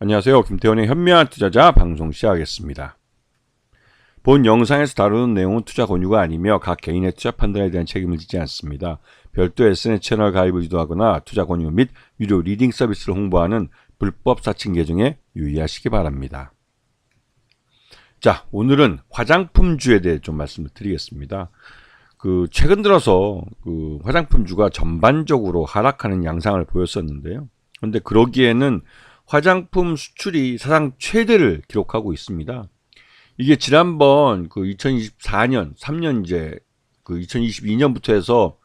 안녕하세요. 김태원의 현명한 투자자 방송 시작하겠습니다. 본 영상에서 다루는 내용은 투자 권유가 아니며 각 개인의 투자 판단에 대한 책임을 지지 않습니다. 별도 SNS 채널 가입을 유도하거나 투자 권유 및 유료 리딩 서비스를 홍보하는 불법 사칭 계정에 유의하시기 바랍니다. 자, 오늘은 화장품주에 대해 좀 말씀을 드리겠습니다. 최근 들어서 화장품주가 전반적으로 하락하는 양상을 보였었는데요. 그런데 그러기에는 화장품 수출이 사상 최대를 기록하고 있습니다. 이게 지난번 2024년, 3년 이제 2022년부터 해서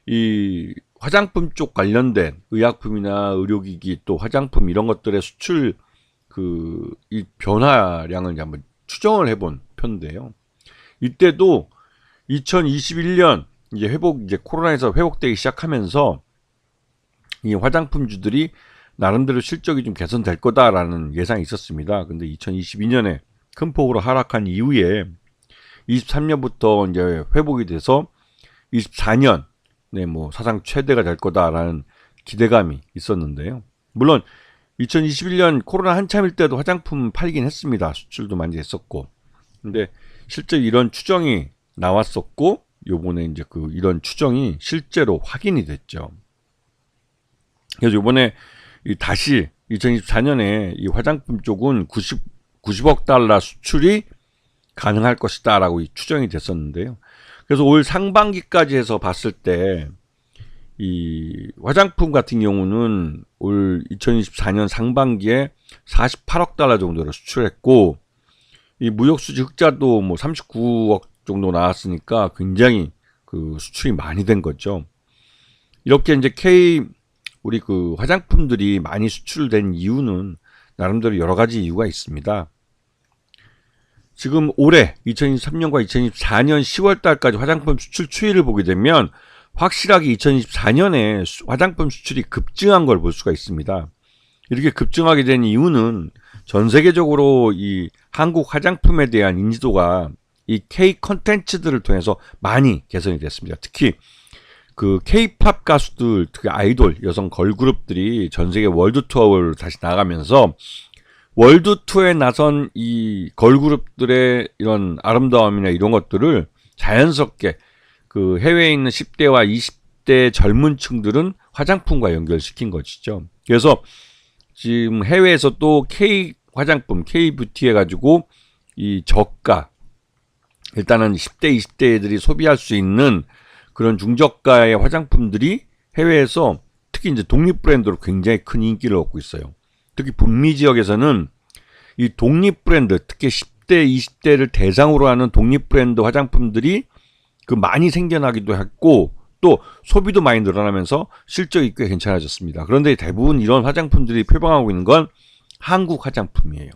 이 화장품 쪽 관련된 의약품이나 의료기기 또 화장품 이런 것들의 수출 이 변화량을 이제 한번 추정을 해본 편인데요. 이때도 2021년 이제 코로나에서 회복되기 시작하면서 이 화장품주들이 나름대로 실적이 좀 개선될 거다라는 예상이 있었습니다. 근데 2022년에 큰 폭으로 하락한 이후에 23년부터 이제 회복이 돼서 24년 사상 최대가 될 거다라는 기대감이 있었는데요. 물론 2021년 코로나 한참일 때도 화장품 팔긴 했습니다. 수출도 많이 했었고. 근데 실제 이런 추정이 나왔었고 요번에 이제 이런 추정이 실제로 확인이 됐죠. 그래서 요번에 다시 2024년에 이 화장품 쪽은 90억 달러 수출이 가능할 것이다 라고 추정이 됐었는데요. 그래서 올 상반기까지 해서 봤을 때 이 화장품 같은 경우는 올 2024년 상반기에 48억 달러 정도를 수출했고 이 무역수지 흑자도 39억 정도 나왔으니까 굉장히 수출이 많이 된 거죠. 이렇게 이제 우리 화장품들이 많이 수출된 이유는 나름대로 여러 가지 이유가 있습니다. 지금 올해 2023년과 2024년 10월 달까지 화장품 수출 추이를 보게 되면 확실하게 2024년에 화장품 수출이 급증한 걸 볼 수가 있습니다. 이렇게 급증하게 된 이유는 전 세계적으로 이 한국 화장품에 대한 인지도가 이 K 컨텐츠들을 통해서 많이 개선이 됐습니다. 특히 K-팝 가수들, 특히 아이돌 여성 걸그룹들이 전 세계 월드 투어를 다시 나가면서 월드 투어에 나선 이 걸그룹들의 이런 아름다움이나 이런 것들을 자연스럽게 해외에 있는 10대와 20대 젊은 층들은 화장품과 연결시킨 것이죠. 그래서 지금 해외에서 또 K 화장품, K 뷰티 해가지고 이 저가, 일단은 10대, 20대 애들이 소비할 수 있는 그런 중저가의 화장품들이 해외에서 특히 이제 독립 브랜드로 굉장히 큰 인기를 얻고 있어요. 특히 북미 지역에서는 이 독립 브랜드, 특히 10대, 20대를 대상으로 하는 독립 브랜드 화장품들이 많이 생겨나기도 했고 또 소비도 많이 늘어나면서 실적이 꽤 괜찮아졌습니다. 그런데 대부분 이런 화장품들이 표방하고 있는 건 한국 화장품이에요.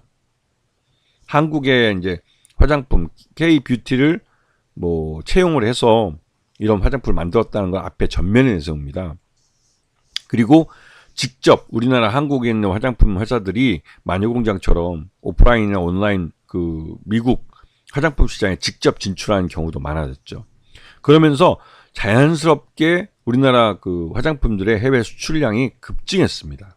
한국의 이제 화장품 K 뷰티를 채용을 해서 이런 화장품을 만들었다는 걸 앞에 전면에 내세웁니다. 그리고 직접 우리나라 한국에 있는 화장품 회사들이 마녀공장처럼 오프라인이나 온라인 미국 화장품 시장에 직접 진출하는 경우도 많아졌죠. 그러면서 자연스럽게 우리나라 화장품들의 해외 수출량이 급증했습니다.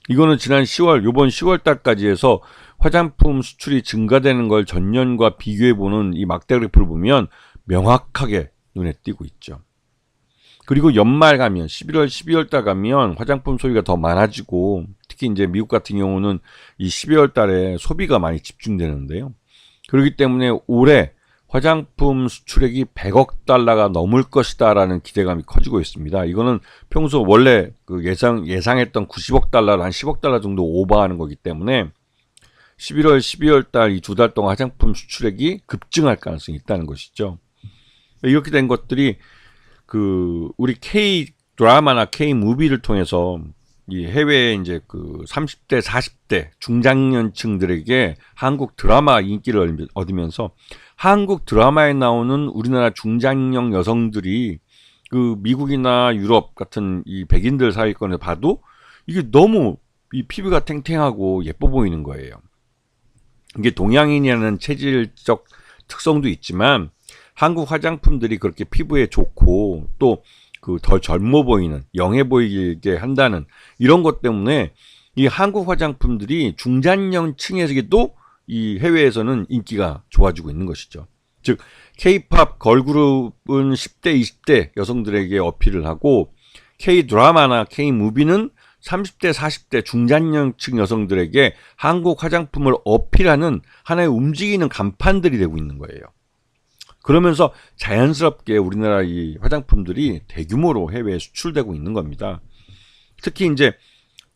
이거는 지난 요번 10월 달까지 해서 화장품 수출이 증가되는 걸 전년과 비교해보는 이 막대 그래프를 보면 명확하게 눈에 띄고 있죠. 그리고 연말 가면 11월, 12월 달 가면 화장품 소비가 더 많아지고 특히 이제 미국 같은 경우는 이 12월 달에 소비가 많이 집중되는데요. 그렇기 때문에 올해 화장품 수출액이 100억 달러가 넘을 것이다 라는 기대감이 커지고 있습니다. 이거는 평소 원래 예상했던 90억 달러를 한 10억 달러 정도 오버하는 거기 때문에 11월, 12월 달 이 2달 동안 화장품 수출액이 급증할 가능성이 있다는 것이죠. 이렇게 된 것들이 우리 K 드라마나 K 무비를 통해서 이 해외에 이제 30대, 40대 중장년층들에게 한국 드라마 인기를 얻으면서 한국 드라마에 나오는 우리나라 중장년 여성들이 미국이나 유럽 같은 이 백인들 사회권을 봐도 이게 너무 이 피부가 탱탱하고 예뻐 보이는 거예요. 이게 동양인이라는 체질적 특성도 있지만 한국 화장품들이 그렇게 피부에 좋고 또 더 젊어 보이는 영해 보이게 한다는 이런 것 때문에 이 한국 화장품들이 중장년층에게도 이 해외에서는 인기가 좋아지고 있는 것이죠. 즉 K-팝 걸그룹은 10대, 20대 여성들에게 어필을 하고 K-드라마나 K-무비는 30대, 40대 중장년층 여성들에게 한국 화장품을 어필하는 하나의 움직이는 간판들이 되고 있는 거예요. 그러면서 자연스럽게 우리나라 이 화장품들이 대규모로 해외에 수출되고 있는 겁니다. 특히 이제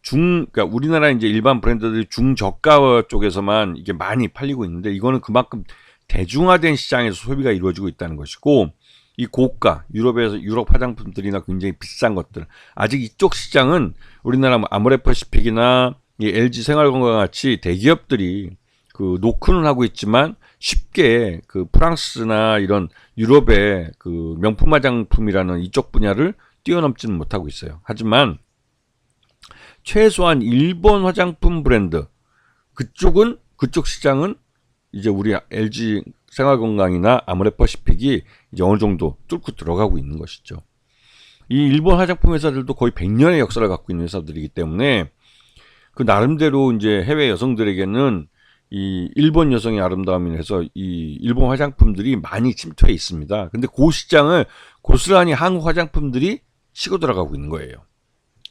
그러니까 우리나라 이제 일반 브랜드들이 중저가 쪽에서만 이게 많이 팔리고 있는데 이거는 그만큼 대중화된 시장에서 소비가 이루어지고 있다는 것이고, 이 고가 유럽 화장품들이나 굉장히 비싼 것들, 아직 이쪽 시장은 우리나라 아모레퍼시픽이나 이 LG 생활건강 같이 대기업들이 그 노크는 하고 있지만 쉽게 그 프랑스나 이런 유럽의 그 명품 화장품이라는 이쪽 분야를 뛰어넘지는 못하고 있어요. 하지만 최소한 일본 화장품 브랜드 그쪽 시장은 이제 우리 LG 생활건강이나 아모레퍼시픽이 이제 어느 정도 뚫고 들어가고 있는 것이죠. 이 일본 화장품 회사들도 거의 100년의 역사를 갖고 있는 회사들이기 때문에 그 나름대로 이제 해외 여성들에게는 이 일본 여성의 아름다움이라 해서 이 일본 화장품들이 많이 침투해 있습니다. 근데 그 시장을 고스란히 한국 화장품들이 치고 들어가고 있는 거예요.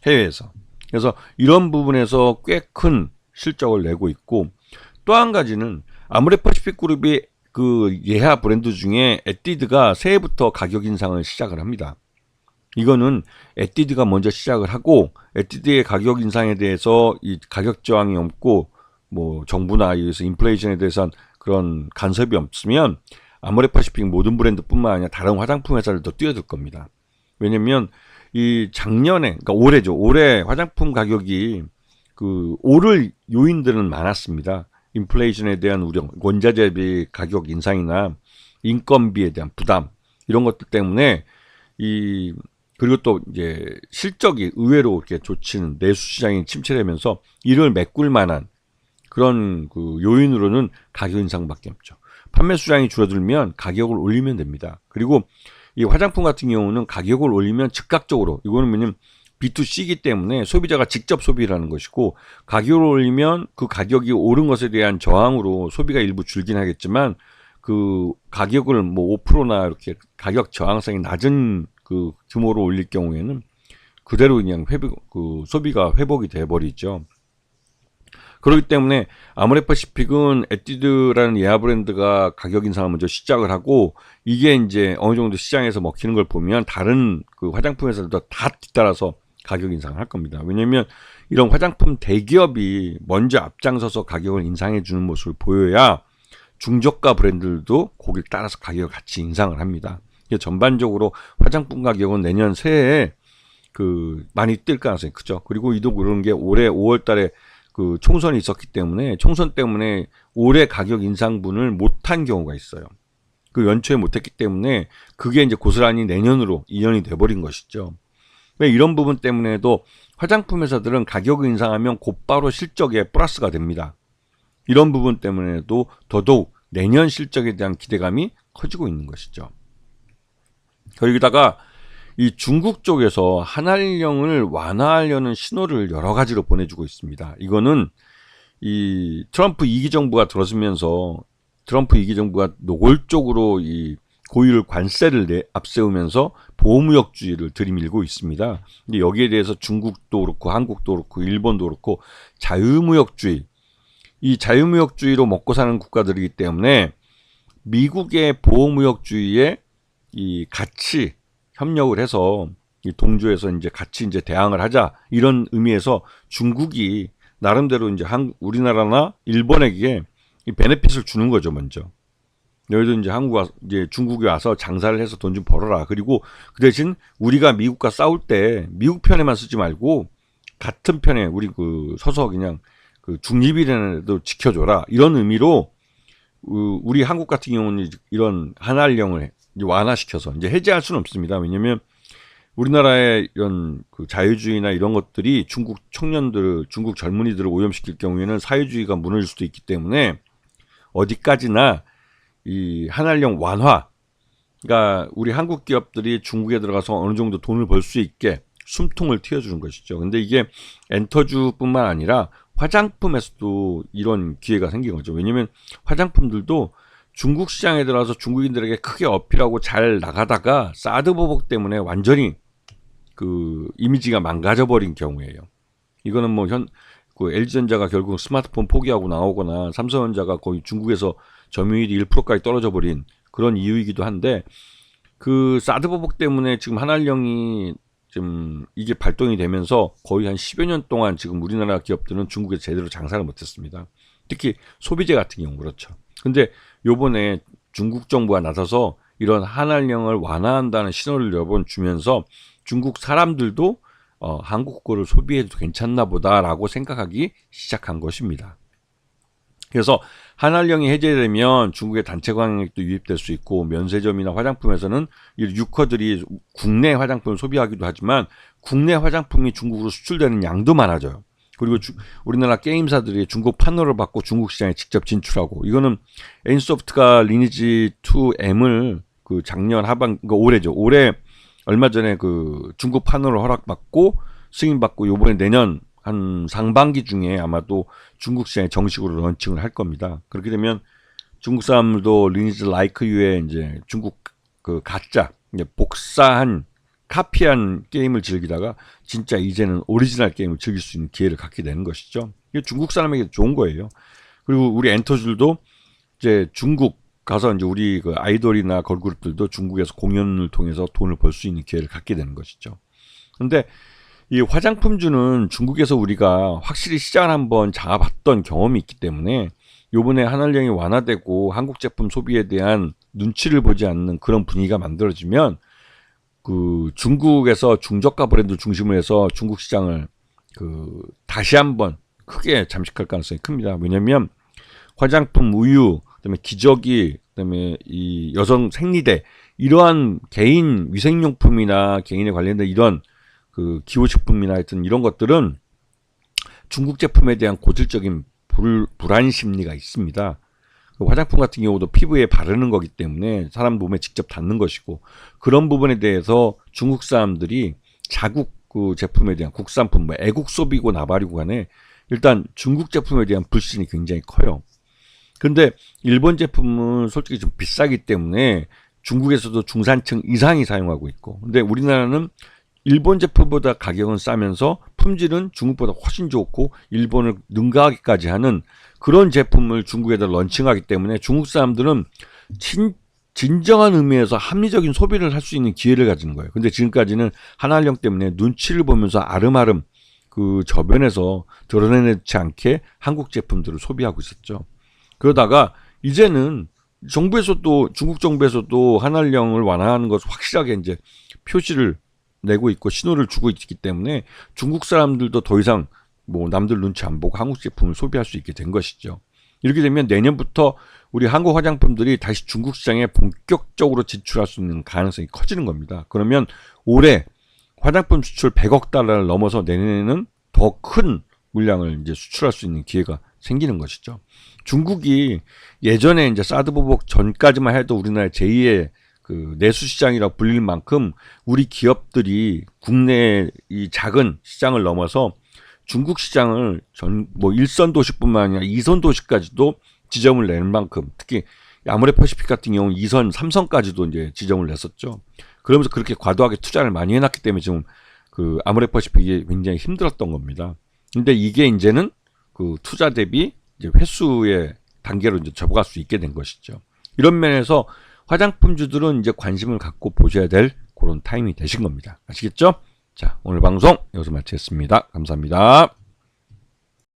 해외에서. 그래서 이런 부분에서 꽤 큰 실적을 내고 있고, 또 한 가지는 아모레퍼시픽 그룹이 그 예하 브랜드 중에 에뛰드가 새해부터 가격 인상을 시작을 합니다. 이거는 에뛰드가 먼저 시작을 하고, 에뛰드의 가격 인상에 대해서 이 가격 저항이 없고 뭐 정부나 이래서 인플레이션에 대해서는 그런 간섭이 없으면 아모레퍼시픽 모든 브랜드뿐만 아니라 다른 화장품 회사들도 뛰어들 겁니다. 왜냐면 이 작년에, 그러니까 올해죠. 올해 화장품 가격이 그 오를 요인들은 많았습니다. 인플레이션에 대한 우려, 원자재비 가격 인상이나 인건비에 대한 부담, 이런 것들 때문에 그리고 또 이제 실적이 의외로 이렇게 좋지는 내수 시장이 침체되면서 이를 메꿀 만한 그런 그 요인으로는 가격 인상밖에 없죠. 판매 수량이 줄어들면 가격을 올리면 됩니다. 그리고 이 화장품 같은 경우는 가격을 올리면 즉각적으로, 이거는 뭐냐면 B2C이기 때문에 소비자가 직접 소비를 하는 것이고, 가격을 올리면 그 가격이 오른 것에 대한 저항으로 소비가 일부 줄긴 하겠지만 그 가격을 뭐 5%나 이렇게 가격 저항성이 낮은 그 규모로 올릴 경우에는 그대로 그냥 소비가 회복이 돼 버리죠. 그렇기 때문에 아모레퍼시픽은 에뛰드라는 예하 브랜드가 가격 인상을 먼저 시작을 하고, 이게 이제 어느 정도 시장에서 먹히는 걸 보면 다른 그 화장품 회사들도 다 뒤따라서 가격 인상을 할 겁니다. 왜냐하면 이런 화장품 대기업이 먼저 앞장서서 가격을 인상해 주는 모습을 보여야 중저가 브랜드들도 거기를 따라서 가격을 같이 인상을 합니다. 전반적으로 화장품 가격은 내년 새해에 그 많이 뛸 가능성이 크죠. 그리고 이도 그런 게 올해 5월 달에 그 총선이 있었기 때문에 총선 때문에 올해 가격 인상분을 못한 경우가 있어요. 그 연초에 못했기 때문에 그게 이제 고스란히 내년으로 이연이 돼버린 것이죠. 이런 부분 때문에도 화장품 회사들은 가격 인상하면 곧바로 실적에 플러스가 됩니다. 이런 부분 때문에도 더더욱 내년 실적에 대한 기대감이 커지고 있는 것이죠. 거기다가 이 중국 쪽에서 한한령을 완화하려는 신호를 여러 가지로 보내주고 있습니다. 이거는 이 트럼프 2기 정부가 들어서면서 트럼프 2기 정부가 노골적으로 이 고율 관세를 앞세우면서 보호무역주의를 들이밀고 있습니다. 근데 여기에 대해서 중국도 그렇고 한국도 그렇고 일본도 그렇고 자유무역주의, 이 자유무역주의로 먹고 사는 국가들이기 때문에 미국의 보호무역주의에 이 같이 협력을 해서 이 동조해서 이제 같이 이제 대항을 하자, 이런 의미에서 중국이 나름대로 이제 우리나라나 일본에게 이 베네핏을 주는 거죠. 먼저 너희도 이제 이제 중국에 와서 장사를 해서 돈 좀 벌어라. 그리고 그 대신 우리가 미국과 싸울 때 미국 편에만 쓰지 말고 같은 편에 우리 그 서서 그냥 그 중립이라도 지켜줘라. 이런 의미로 우리 한국 같은 경우는 이런 한한령을 완화시켜서 이제 해제할 수는 없습니다. 왜냐하면 우리나라의 이런 그 자유주의나 이런 것들이 중국 청년들, 중국 젊은이들을 오염시킬 경우에는 사회주의가 무너질 수도 있기 때문에 어디까지나 이 한한령 완화, 그러니까 우리 한국 기업들이 중국에 들어가서 어느 정도 돈을 벌 수 있게 숨통을 트여주는 것이죠. 근데 이게 엔터주뿐만 아니라 화장품에서도 이런 기회가 생긴 거죠. 왜냐면 화장품들도 중국 시장에 들어와서 중국인들에게 크게 어필하고 잘 나가다가 사드 보복 때문에 완전히 그 이미지가 망가져 버린 경우예요. 이거는 뭐 LG전자가 결국 스마트폰 포기하고 나오거나 삼성전자가 거의 중국에서 점유율이 1%까지 떨어져 버린 그런 이유이기도 한데, 그 사드 보복 때문에 지금 한알령이 지금 이게 발동이 되면서 거의 한 10여 년 동안 지금 우리나라 기업들은 중국에서 제대로 장사를 못했습니다. 특히 소비재 같은 경우 그렇죠. 근데 요번에 중국 정부가 나서서 이런 한알령을 완화한다는 신호를 여러 번 주면서 중국 사람들도 한국 거를 소비해도 괜찮나 보다라고 생각하기 시작한 것입니다. 그래서 한알령이 해제되면 중국의 단체 관광객도 유입될 수 있고, 면세점이나 화장품에서는 이 유커들이 국내 화장품을 소비하기도 하지만 국내 화장품이 중국으로 수출되는 양도 많아져요. 그리고 우리나라 게임사들이 중국 판로를 받고 중국 시장에 직접 진출하고, 이거는 에인소프트가 리니지 2M을 그 작년 하반, 올해죠. 올해 얼마 전에 그 중국 판로를 허락받고 승인받고 요번에 내년 한 상반기 중에 아마도 중국 시장에 정식으로 런칭을 할 겁니다. 그렇게 되면 중국 사람들도 리니지 라이크 유의 이제 중국 그 가짜 이제 복사한 카피한 게임을 즐기다가 진짜 이제는 오리지널 게임을 즐길 수 있는 기회를 갖게 되는 것이죠. 이게 중국 사람에게 좋은 거예요. 그리고 우리 엔터들도 이제 중국 가서 이제 우리 그 아이돌이나 걸그룹들도 중국에서 공연을 통해서 돈을 벌 수 있는 기회를 갖게 되는 것이죠. 근데 이 화장품주는 중국에서 우리가 확실히 시장을 한번 잡아봤던 경험이 있기 때문에 요번에 한알령이 완화되고 한국 제품 소비에 대한 눈치를 보지 않는 그런 분위기가 만들어지면 그 중국에서 중저가 브랜드 중심으로 해서 중국 시장을 그 다시 한번 크게 잠식할 가능성이 큽니다. 왜냐면 화장품, 우유, 그다음에 기저귀, 그다음에 이 여성 생리대, 이러한 개인 위생용품이나 개인에 관련된 이런 그 기호식품이나 하여튼 이런 것들은 중국 제품에 대한 고질적인 불안 심리가 있습니다. 그 화장품 같은 경우도 피부에 바르는 거기 때문에 사람 몸에 직접 닿는 것이고, 그런 부분에 대해서 중국 사람들이 자국 그 제품에 대한 국산품, 뭐 애국 소비고 나발이고 간에 일단 중국 제품에 대한 불신이 굉장히 커요. 근데 일본 제품은 솔직히 좀 비싸기 때문에 중국에서도 중산층 이상이 사용하고 있고, 근데 우리나라는 일본 제품보다 가격은 싸면서 품질은 중국보다 훨씬 좋고 일본을 능가하기까지 하는 그런 제품을 중국에다 런칭하기 때문에 중국 사람들은 진정한 의미에서 합리적인 소비를 할 수 있는 기회를 가지는 거예요. 근데 지금까지는 한알령 때문에 눈치를 보면서 아름아름 그 저변에서 드러내지 않게 한국 제품들을 소비하고 있었죠. 그러다가 이제는 정부에서도, 중국 정부에서도 한알령을 완화하는 것을 확실하게 이제 표시를 내고 있고 신호를 주고 있기 때문에 중국 사람들도 더 이상 뭐 남들 눈치 안 보고 한국 제품을 소비할 수 있게 된 것이죠. 이렇게 되면 내년부터 우리 한국 화장품들이 다시 중국 시장에 본격적으로 진출할 수 있는 가능성이 커지는 겁니다. 그러면 올해 화장품 수출 100억 달러를 넘어서 내년에는 더 큰 물량을 이제 수출할 수 있는 기회가 생기는 것이죠. 중국이 예전에 이제 사드 보복 전까지만 해도 우리나라의 제2의 그 내수 시장이라고 불릴 만큼 우리 기업들이 국내 이 작은 시장을 넘어서 중국 시장을 뭐 1선 도시뿐만 아니라 2선 도시까지도 지점을 낼 만큼, 특히 아모레퍼시픽 같은 경우는 2선, 3선까지도 이제 지점을 냈었죠. 그러면서 그렇게 과도하게 투자를 많이 해놨기 때문에 지금 그 아모레퍼시픽이 굉장히 힘들었던 겁니다. 근데 이게 이제는 그 투자 대비 이제 회수의 단계로 이제 접어갈 수 있게 된 것이죠. 이런 면에서 화장품주들은 이제 관심을 갖고 보셔야 될 그런 타임이 되신 겁니다. 아시겠죠? 자, 오늘 방송 여기서 마치겠습니다. 감사합니다.